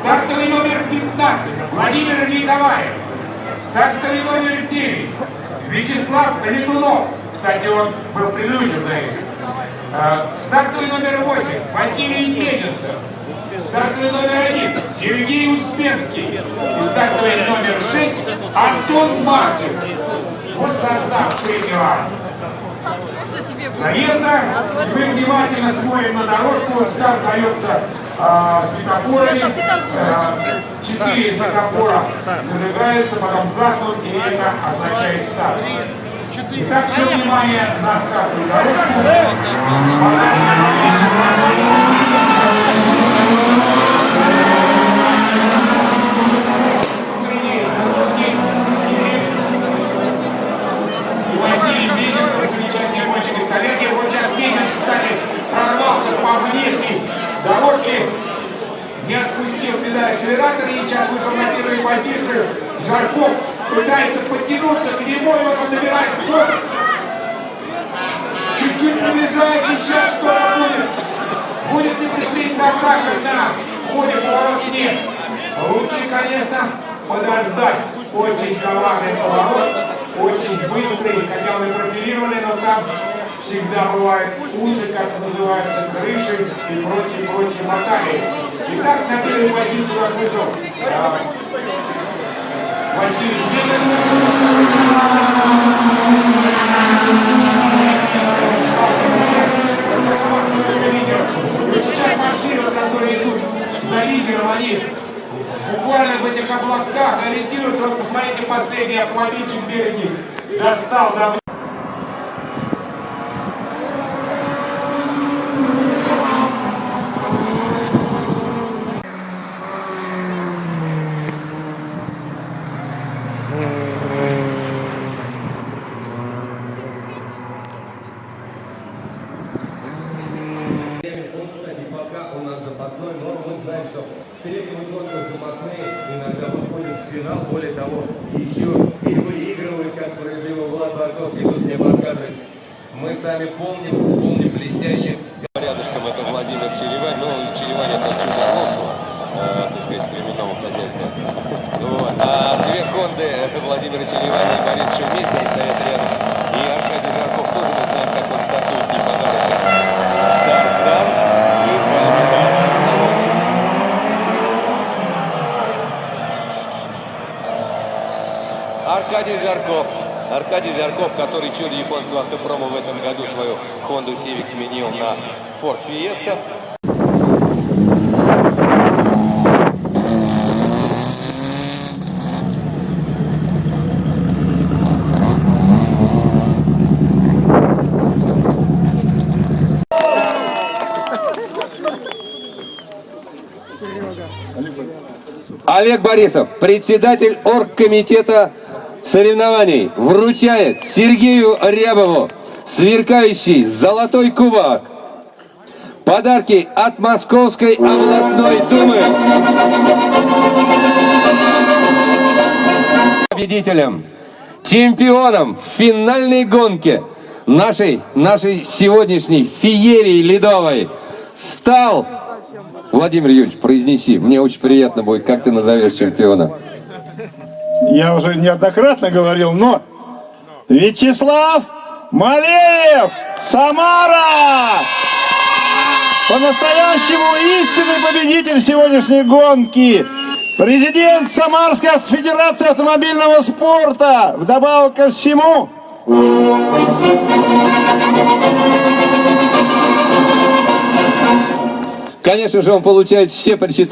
Стартовый номер 15 Владимир Николаев. Стартовый номер 9 Вячеслав Летунов. Кстати, он был в предыдущем заезде. Стартовый номер 8 Василий Неженцев. Стартовый номер 1 Сергей Успенский. И стартовый номер 6 Антон Маркин. Вот состав среднего заезда. Мы внимательно смотрим на дорожку. Старт дается светофорами. 4 светофора зажигаются, потом гаснут, и это означает старт. Итак, все внимание на стартовую дорожку. Василий Неженцев, замечательный гонщик из коллеги. Вот сейчас Неженцев, кстати, прорвался по внешней дорожке, не отпустил педаль акселератора и сейчас вышел на первую позицию. Жарков пытается подтянуться к нему, и вот он набирает ход. Чуть-чуть приближается, сейчас что будет? Будет ли преследовательная атака на ходе поворота? Нет. Лучше, конечно, подождать. Очень коварный поворот, очень быстрый, хотя он и профилированный, но там всегда бывает уши, как называется, крыши и прочие баталии. Итак, на первую позицию вышел Василий Неженцев. Сейчас машины, которые идут за лидером, они буквально в этих облаках ориентируются. Вот посмотрите, последний автомобильчик впереди достал давно. Пока у нас запасной, но мы знаем, что в третьем гонку запасные иногда выходят в финал. Более того, еще и выигрывают, как справедливо Влад Барковский тут мне подсказывает. Мы сами помним блестяще. Рядышком это Владимир Черевань, но Черевань это чудо-лодку, так сказать, племенного хозяйства. Вот. А две Хонды, это Владимир Черевань и Борис Шумейстер стоят рядом. И Аркадий Жарков тоже, мы знаем, как он стартует, не подарок. Аркадий Жарков, который чудо японского автопрома в этом году свою Honda Civic сменил на Ford Fiesta. Олег Борисов, председатель оргкомитета соревнований, вручает Сергею Рябову сверкающий золотой кубок. Подарки от Московской областной думы. Победителем, чемпионом в финальной гонке нашей сегодняшней феерии ледовой стал... Владимир Юрьевич, произнеси, мне очень приятно будет, как ты назовешь чемпиона. Я уже неоднократно говорил, но Вячеслав Малеев, Самара! По-настоящему истинный победитель сегодняшней гонки. Президент Самарской федерации автомобильного спорта. Вдобавок ко всему... Конечно же, он получает все причитания.